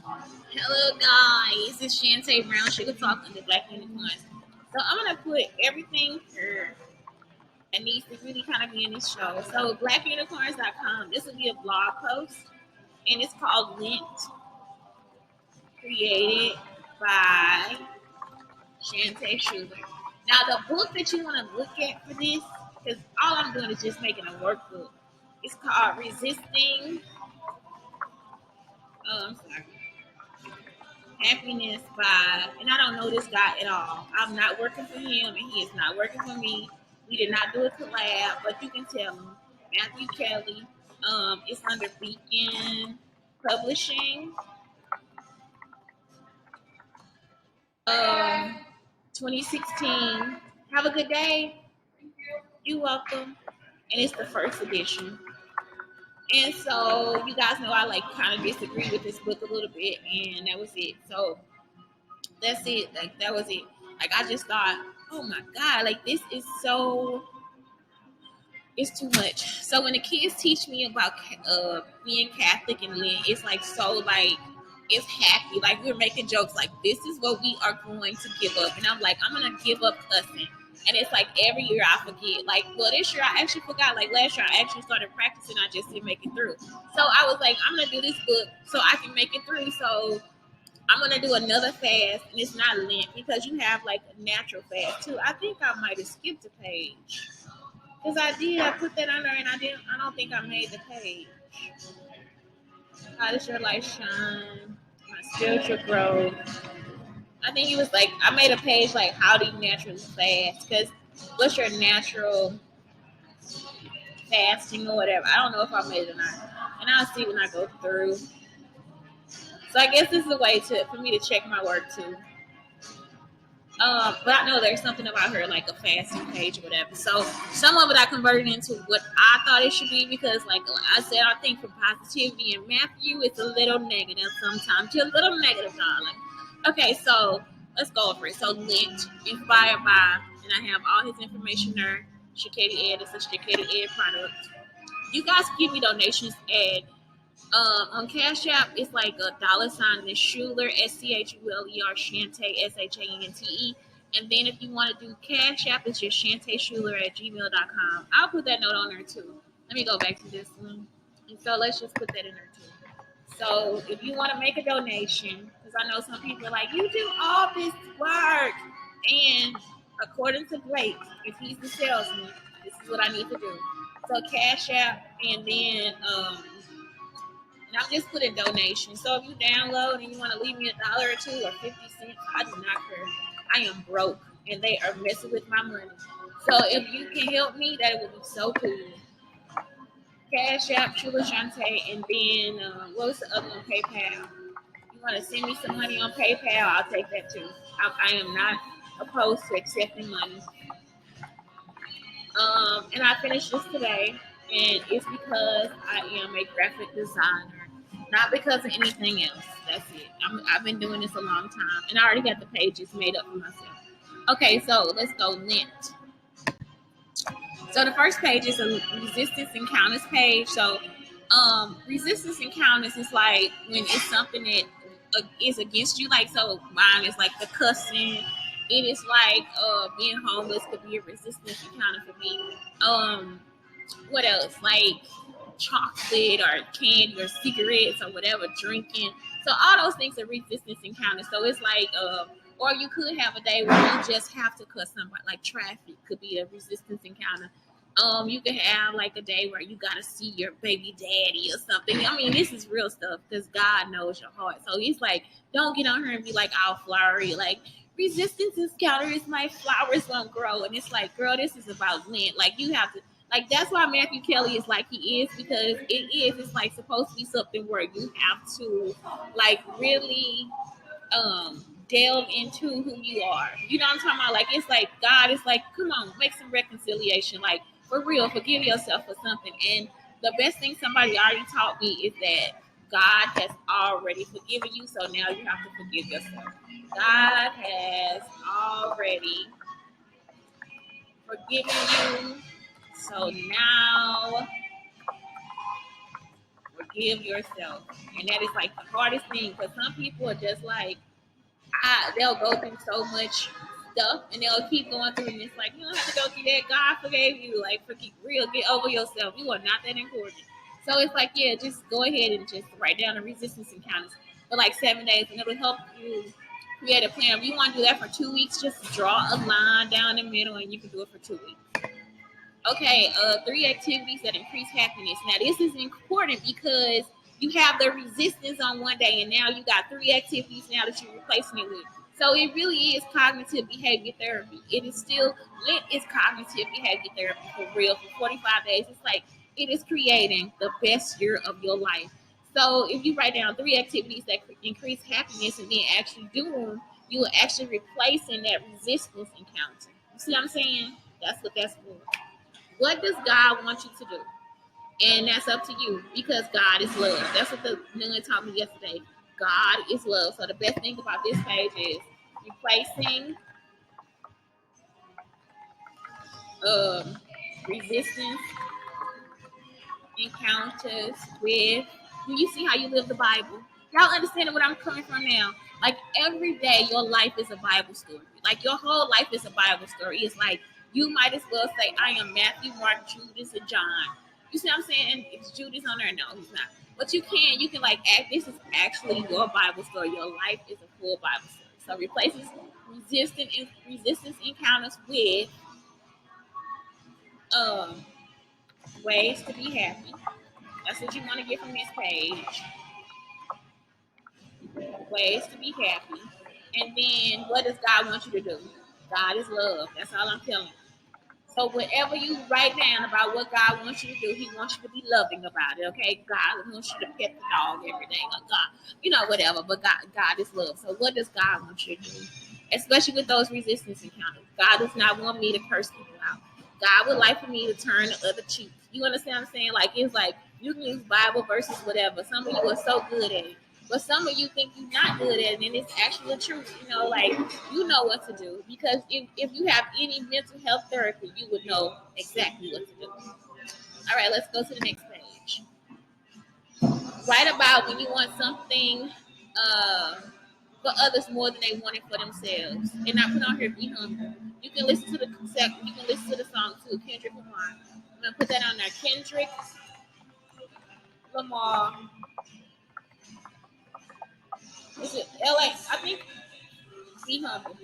Hello guys, it's Shante Brown Sugar Talk on the Black Unicarns. So I'm gonna put everything here that needs to really kind of be in this show. So blackunicorns.com. This will be a blog post, and it's called Lent, created by Shante Schuler. Now the book that you want to look at for this, because all I'm doing is just making a workbook. It's called Resisting. Oh, I'm sorry. Happiness by, and I don't know this guy at all. I'm not working for him, and he is not working for me. We did not do a collab, but you can tell him. Matthew Kelly. It's under Beacon Publishing. Um, 2016. Have a good day. You're welcome. And it's the first edition. And so you guys know I like kind of disagree with this book a little bit, and that was it. So that's it. Like that was it. Like I just thought, oh my god, like this is so, it's too much. So when the kids teach me about being Catholic and Lent, it's like so like it's happy. Like we're making jokes like this is what we are going to give up, and I'm like I'm gonna give up cussing. And it's like every year I forget. Like, well, this year I actually forgot. Like last year I actually started practicing. I just didn't make it through. So I was like, I'm gonna do this book so I can make it through. So I'm gonna do another fast, and it's not Lent because you have like a natural fast too. I think I might have skipped a page because I did. I put that on there, and I didn't. I don't think I made the page. How does your life shine? My spiritual growth. I think it was like I made a page like how do you naturally fast? Because what's your natural fasting or whatever? I don't know if I made it or not, and I'll see when I go through. So I guess this is a way to for me to check my work too. But I know there's something about her like a fasting page or whatever. So some of it I converted into what I thought it should be because, like I said, I think for positivity in Matthew, it's a little negative sometimes. You're a little negative, darling. Okay, so let's go over it. So Lent, inspired by, and I have all his information there. Schkeddy Ed, it's a Schkeddy Ed product. You guys give me donations at on Cash App, it's like a dollar sign and it's Schuler, Schuler, Shante, Shante. And then if you want to do Cash App, it's just Shante Schuler at gmail.com. I'll put that note on there too. Let me go back to this one. And so let's just put that in there too. So if you want to make a donation, because I know some people are like, you do all this work. And according to Blake, if he's the salesman, this is what I need to do. So Cash App, and then and I'm just putting donation. So if you download and you want to leave me $1 or 2 or 50 cents, I do not care. I am broke and they are messing with my money. So if you can help me, that would be so cool. Cash App, Chula Shante, and then what was the other one? PayPal. You want to send me some money on PayPal? I'll take that too. I am not opposed to accepting money. And I finished this today, and it's because I am a graphic designer, not because of anything else. That's it. I've been doing this a long time, and I already got the pages made up for myself. Okay, so let's go Lent. So the first page is a resistance encounters page. So resistance encounters is like when it's something that is against you. Like so, mine is like the cussing. It is like being homeless could be a resistance encounter for me. What else? Like chocolate or candy or cigarettes or whatever, drinking. So all those things are resistance encounters. So it's like or you could have a day where you just have to cuss somebody, like traffic could be a resistance encounter. You could have like a day where you gotta see your baby daddy or something. I mean, this is real stuff because God knows your heart. So he's like, don't get on her and be like all flowery, like resistance encounter is my flowers won't grow. And it's like, girl, this is about Lent. Like you have to like that's why Matthew Kelly is like he is because it's like supposed to be something where you have to like really delve into who you are. You know what I'm talking about? Like it's like God is like, come on, make some reconciliation. Like for real, forgive yourself for something. And the best thing somebody already taught me is that God has already forgiven you, so now you have to forgive yourself. God has already forgiven you, so now Forgive yourself. And that is like the hardest thing because some people are just like, they'll go through so much stuff and they'll keep going through and it's like, you don't have to go through that. God forgave you. Like, forgive, real, get over yourself. You are not that important. So it's like, yeah, just go ahead and just write down the resistance encounters for like 7 days and it'll help you create a plan. If you want to do that for 2 weeks, just draw a line down the middle and you can do it for 2 weeks. Okay, 3 activities that increase happiness. Now, this is important because you have the resistance on one day, and now you got 3 activities now that you're replacing it with. So it really is cognitive behavior therapy. It is still Lent is cognitive behavior therapy for real for 45 days. It's like it is creating the best year of your life. So if you write down 3 activities that increase happiness and then actually do them, you will actually replacing that resistance encounter. You see what I'm saying? That's what that's for. What does God want you to do? And that's up to you because God is love. That's what the nun taught me yesterday. God is love. So the best thing about this page is replacing um, resistance encounters with. Do you see how you live the Bible? Y'all understanding what I'm coming from now? Like every day, your life is a Bible story. Like your whole life is a Bible story. It's like you might as well say, "I am Matthew, Mark, Judas, and John." You see what I'm saying? Is Judas on there? No, he's not. But you can like act. This is actually your Bible story. Your life is a full Bible story. So replaces resistance encounters with um, ways to be happy. That's what you want to get from this page. Ways to be happy. And then what does God want you to do? God is love. That's all I'm telling you. So whatever you write down about what God wants you to do, He wants you to be loving about it. Okay, God wants you to pet the dog every day. Like God, whatever. But God is love. So what does God want you to do? Especially with those resistance encounters. God does not want me to curse people out. God would like for me to turn the other cheek. You understand what I'm saying? Like it's like you can use Bible verses, whatever. Some of you are so good at it. But some of you think you're not good at it, and it's actually the truth. Like you know what to do because if you have any mental health therapy, you would know exactly what to do. All right, let's go to the next page. Write about when you want something for others more than they want it for themselves. And I put on here, be humble. You can listen to the You can listen to the song too, Kendrick Lamar. I'm gonna put that on there. Kendrick Lamar. Is it LA? I think. Be humble.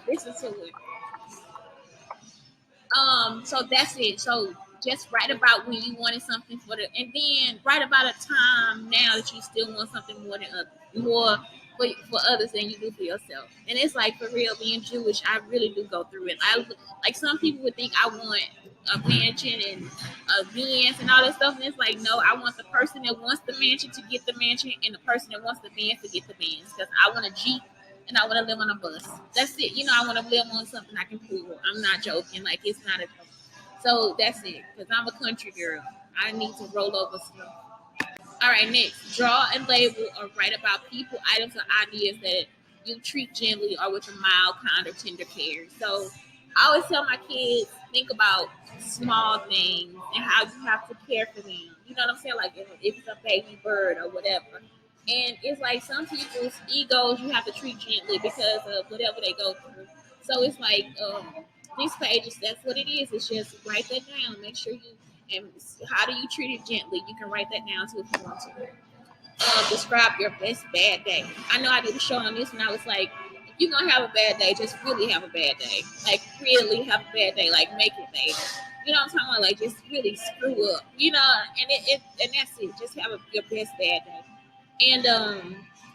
Listen to it. So that's it. So just write about when you wanted something and then write about a time now that you still want something more for others than you do for yourself. And it's like for real, being Jewish, I really do go through it. I like some people would think I want a mansion and a Benz and all that stuff, and it's like no, I want the person that wants the mansion to get the mansion, and the person that wants the Benz to get the Benz because I want a Jeep and I want to live on a bus. That's it. I want to live on something I can pull. I'm not joking. Like it's not a joke. So that's it. Because I'm a country girl. I need to roll over stuff. All right, next. Draw and label or write about people, items, or ideas that you treat gently or with a mild, kind, or tender care. So I always tell my kids, think about small things and how you have to care for them. You know what I'm saying? Like if it's a baby bird or whatever. And it's like some people's egos you have to treat gently because of whatever they go through. So it's like these pages, that's what it is. It's just write that down. Make sure you and how do you treat it gently? You can write that down too if you want to. Describe your best bad day. I know I did a show on this and I was like, if you're gonna have a bad day, just really have a bad day. Like really have a bad day. Like make it bad. You know what I'm talking about? Like just really screw up. And that's it. Just have your best bad day. And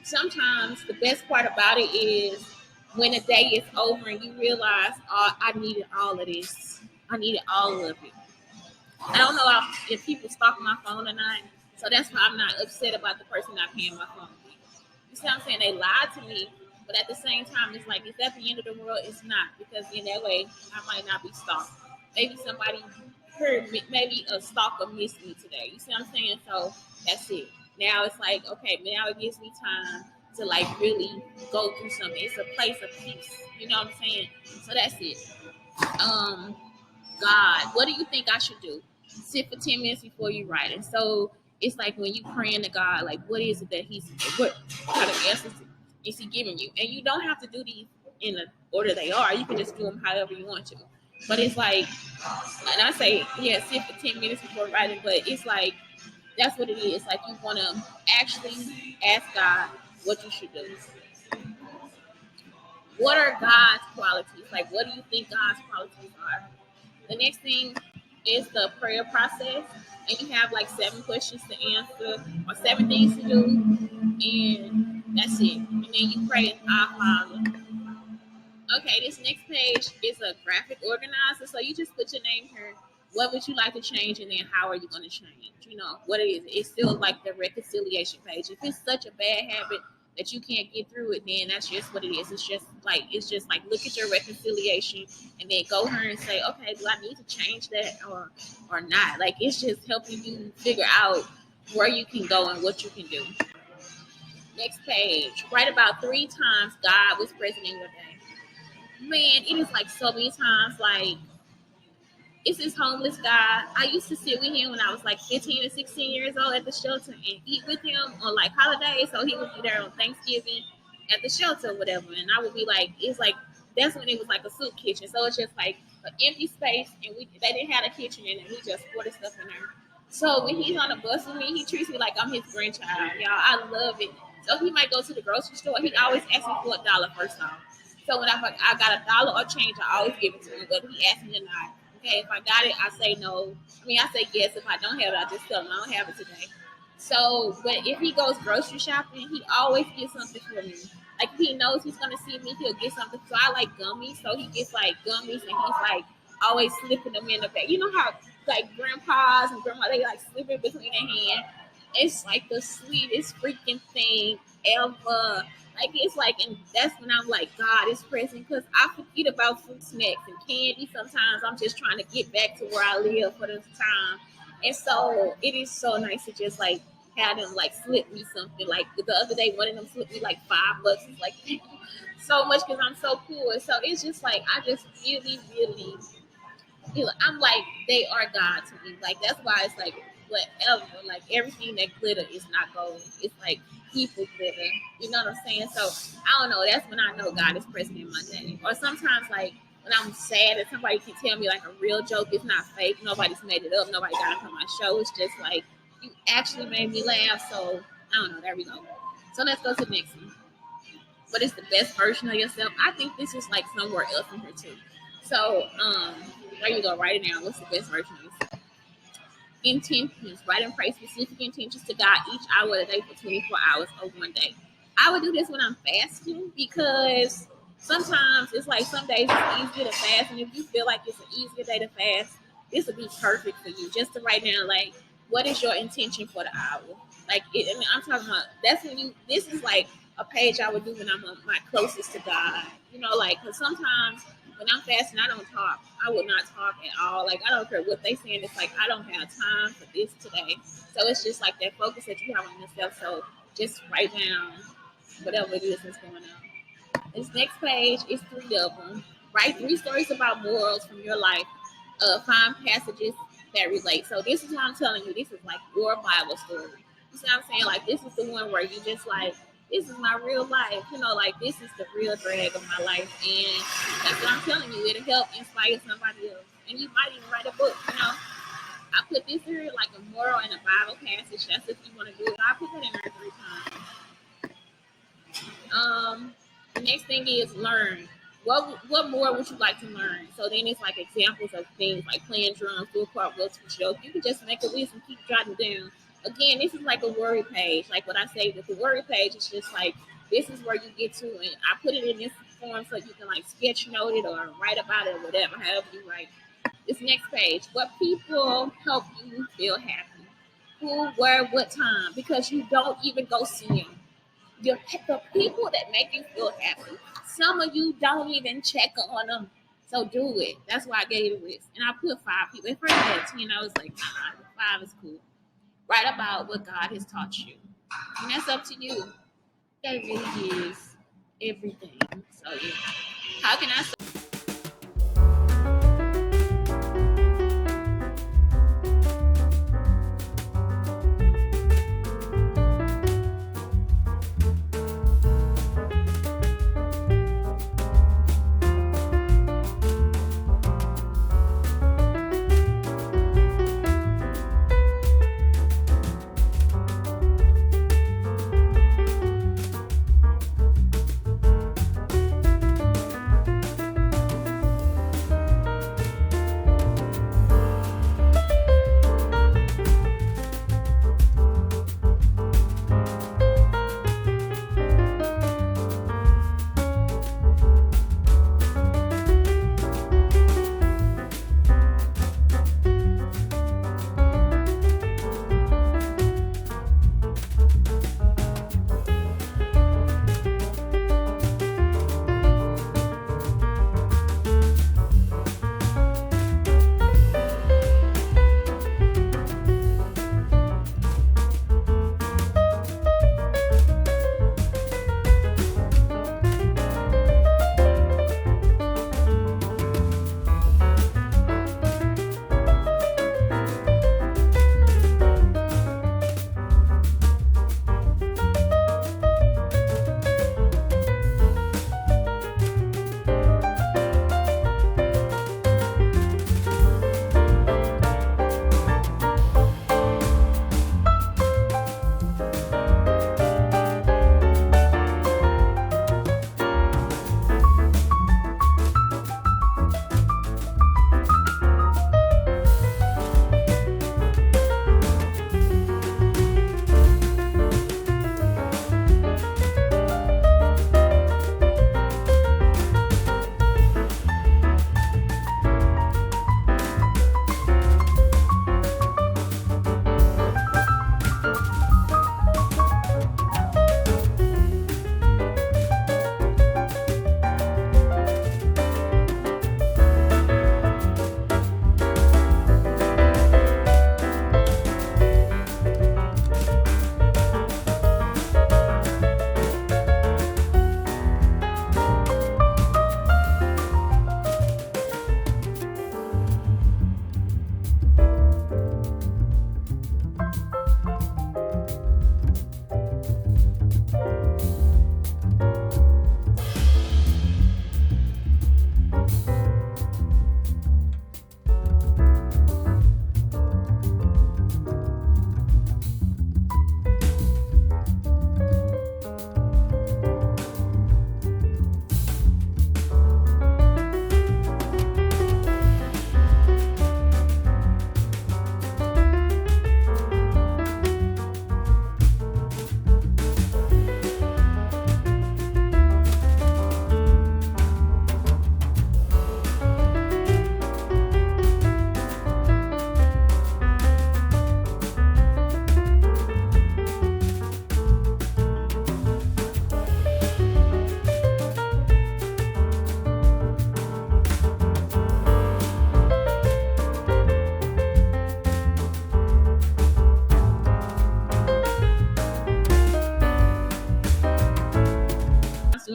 sometimes the best part about it is when the day is over and you realize, oh, I needed all of this. I needed all of it. I don't know if people stalk my phone or not. So that's why I'm not upset about the person not paying my phone bill. You see what I'm saying? They lied to me, but at the same time, it's like, is that the end of the world? It's not, because in that way, I might not be stalked. Maybe somebody heard me, maybe a stalker missed me today. You see what I'm saying? So that's it. Now it's like, okay, now it gives me time to like really go through something. It's a place of peace. You know what I'm saying? So that's it. God, what do you think I should do? Sit for 10 minutes before you write it. So it's like when you praying to God, like what is it that what kind of answers is he giving you? And you don't have to do these in the order they are. You can just do them however you want to. But it's like, and I say, yeah, sit for 10 minutes before writing, but it's like, that's what it is. Like you want to actually ask God what you should do. What are God's qualities? Like, what do you think God's qualities are? The next thing is the prayer process, and you have like 7 questions to answer or 7 things to do, and that's it. And then you pray, Our Father. Okay, this next page is a graphic organizer, so you just put your name here. What would you like to change, and then how are you going to change? You know what it is. It's still like the reconciliation page. If it's such a bad habit that you can't get through it, then that's just what it is. It's just like look at your reconciliation, and then go here and say, okay, do I need to change that or not? Like it's just helping you figure out where you can go and what you can do. Next page. Write about 3 times God was present in your day. Man, it is like so many times, like it's this homeless guy. I used to sit with him when I was like 15 or 16 years old at the shelter and eat with him on like holidays. So he would be there on Thanksgiving at the shelter or whatever. And I would be like, it's like, that's when it was like a soup kitchen. So it's just like an empty space, and they didn't have a kitchen in it. We just poured stuff in there. So when he's on the bus with me, he treats me like I'm his grandchild. Y'all, I love it. So he might go to the grocery store. He always asks me for $1 first off. So when I got $1 or change, I always give it to him, whether he asks me or not. Okay, if I got it, I say no. I mean, I say yes. If I don't have it, I just tell him I don't have it today. So, but if he goes grocery shopping, he always gets something for me. Like if he knows he's gonna see me, he'll get something. So I like gummies, so he gets like gummies, and he's like always slipping them in the bag. You know how like grandpas and grandma they like slip it between their hand. It's like the sweetest freaking thing ever. Like it's like, and that's when I'm like, God is present, because I forget about fruit snacks and candy. Sometimes I'm just trying to get back to where I live for this time, and so it is so nice to just like have them like slip me something. Like the other day, one of them slipped me like $5. It's like thank you so much because I'm so poor. So it's just like I just really, really I'm like, they are God to me. Like that's why it's like whatever. Like everything that glitter is not gold. It's like people glitter. You know what I'm saying? So I don't know. That's when I know God is present in my day. Or sometimes like when I'm sad and somebody can tell me like a real joke, it's not fake. Nobody's made it up. Nobody got it from my show. It's just like you actually made me laugh. So I don't know. There we go. So let's go to the next one. What is the best version of yourself? I think this is like somewhere else in here too. So, there you go. Write it down. What's the best version of yourself? Intentions. Write and pray specific intentions to God each hour of the day for 24 hours or one day. I would do this when I'm fasting because sometimes it's like some days it's easier to fast, and if you feel like it's an easier day to fast, this would be perfect for you. Just to write down like, what is your intention for the hour? Like, I mean, I'm talking about that's when you. This is like a page I would do when I'm my closest to God. You know, like because sometimes when I'm fasting, I don't talk. I would not talk at all. Like I don't care what they saying. It's like I don't have time for this today. So it's just like that focus that you have on yourself. So just write down whatever it is that's going on. This next page is 3 of them. Write 3 stories about morals from your life. Find passages that relate. So this is what I'm telling you. This is like your Bible story. You see what I'm saying? Like this is the one where you just like, this is my real life. You know, like this is the real drag of my life. And that's what I'm telling you. It'll help inspire somebody else. And you might even write a book, you know. I put this here like a moral and a Bible passage. That's if you want to do it. I put that in there 3 times. The next thing is learn. What more would you like to learn? So then it's like examples of things like playing drums, do a cartwheel, to joke. You can just make a list and keep jotting down. Again, this is like a worry page. Like what I say with the worry page, it's just like this is where you get to, and I put it in this form so you can like sketch note it or write about it or whatever, however you write. This next page, what people help you feel happy? Who, where, what time? Because you don't even go see them. The people that make you feel happy, some of you don't even check on them. So do it. That's why I gave you this. And I put 5 people. At first I had 10. I was like, 5 is cool. Write about what God has taught you. And that's up to you. That really is everything. So yeah. How can I say?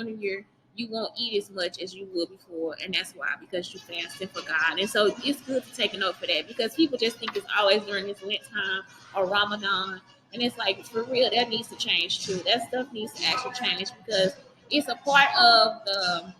during the year, you won't eat as much as you would before, and that's why, because you're fasting for God. And so it's good to take a note for that, because people just think it's always during this Lent time or Ramadan, and it's like, for real, that needs to change too. That stuff needs to actually change, because it's a part of the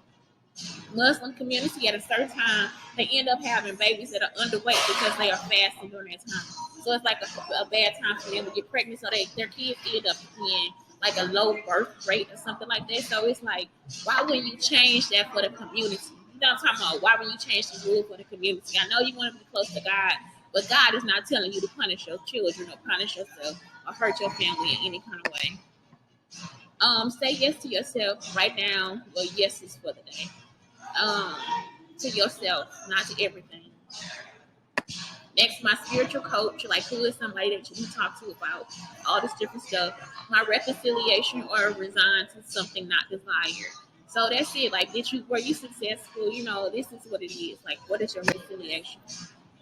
Muslim community. At a certain time, they end up having babies that are underweight because they are fasting during that time. So it's like a bad time for them to get pregnant. So their kids end up being like a low birth rate or something like that. So it's like, why wouldn't you change that for the community? You know what I'm talking about? Why wouldn't you change the rule for the community? I know you want to be close to God, but God is not telling you to punish your children or punish yourself or hurt your family in any kind of way. Say yes to yourself. Write down your yeses for the day. Um, to yourself, not to everything. Next, my spiritual coach, like, who is somebody that you talk to about all this different stuff. My reconciliation or resign to something not desired. So that's it. Like, were you successful? You know, this is what it is. Like, what is your reconciliation?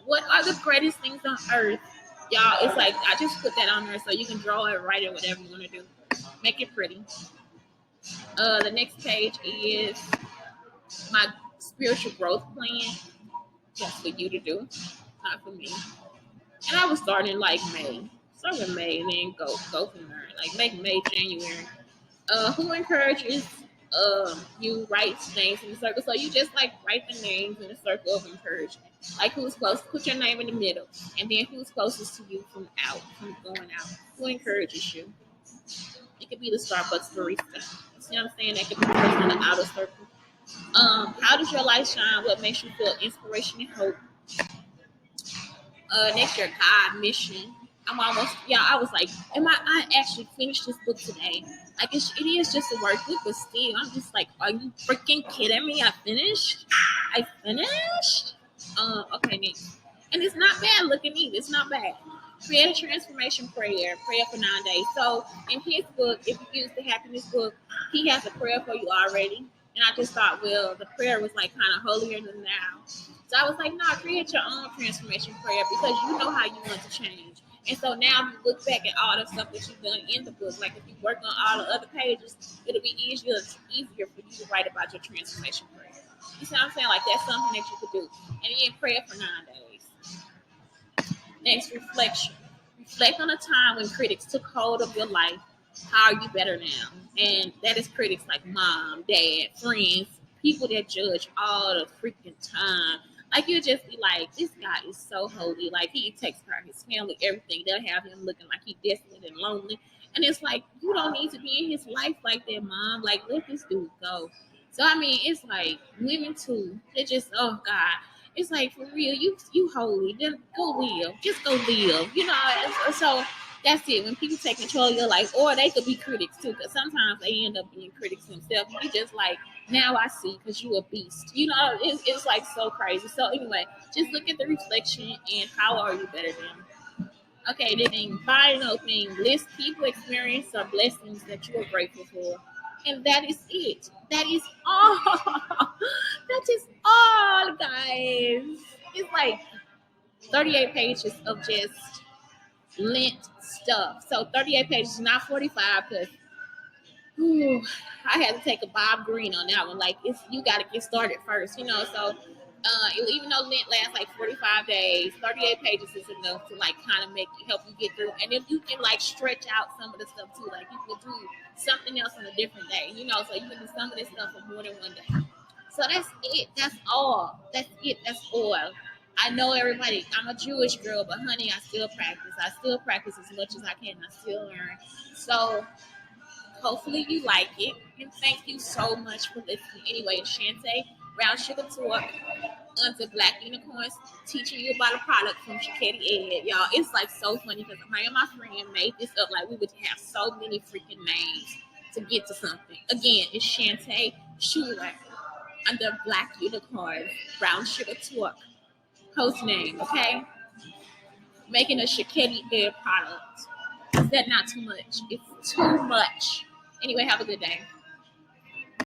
What are the greatest things on earth? Y'all, it's like, I just put that on there so you can draw it, write it, whatever you want to do. Make it pretty. The next page is my spiritual growth plan. That's for you to do, not for me. And I was starting like May. Start with May and then go from there. Like, make May, January. Who encourages you write names in the circle? So you just like write the names in a circle of encouragement. Like, who's close? Put your name in the middle, and then who's closest to you from going out. Who encourages you? It could be the Starbucks barista. You see what I'm saying? That could be the person in the outer circle. How does your light shine? What makes you feel inspiration and hope? Next year, God, mission. I was like, I actually finished this book today. Like, it is just a workbook, but still, I'm just like, are you freaking kidding me? I finished? Okay, next. And it's not bad looking either. It's not bad. Create a transformation prayer for 9 days. So in his book, if you use the happiness book, he has a prayer for you already. And I just thought, well, the prayer was like kind of holier than thou. So I was like, no, create your own transformation prayer, because you know how you want to change. And so now if you look back at all the stuff that you've done in the book, like if you work on all the other pages, it'll be easier for you to write about your transformation prayer. You see what I'm saying? Like, that's something that you could do. And then prayer for 9 days. Next, reflection. Reflect on a time when critics took hold of your life. How are you better now? And that is critics like mom, dad, friends, people that judge all the freaking time. Like, you'll just be like, this guy is so holy. Like, he takes care of his family, everything. They'll have him looking like he's desolate and lonely. And it's like, you don't need to be in his life like that, mom. Like, let this dude go. So, I mean, it's like women too. They're just, oh, God. It's like, for real, you holy. Just go live. Just go live. You know, so that's it. When people take control of your life, or they could be critics too, because sometimes they end up being critics themselves. You just like, now I see, because you a beast. You know, it's like so crazy. So anyway, just look at the reflection and how are you better than. Okay, then final thing, list people, experience, or blessings that you are grateful for. And that is it. That is all. That is all, guys. It's like 38 pages of just Lent stuff. So 38 pages, not 45, because I had to take a Bob Green on that one. Like, you got to get started first, you know. So even though Lent lasts like 45 days, 38 pages is enough to like kind of help you get through. And if you can like stretch out some of the stuff too, like you can do something else on a different day, you know. So you can do some of this stuff for more than one day. So that's it. That's all. That's it. That's all. I know everybody. I'm a Jewish girl, but honey, I still practice. I still practice as much as I can. I still learn. So hopefully you like it. And thank you so much for listening. Anyway, Shante, Brown Sugar Talk, under Black Unicorns, teaching you about a product from Schkeddy. Y'all, it's like so funny because me and my friend made this up. Like, we would have so many freaking names to get to something. Again, it's Shante Schuler under Black Unicorns, Brown Sugar Talk. Host name, okay? Making a Schkeddy product. Is that not too much? It's too much. Anyway, have a good day.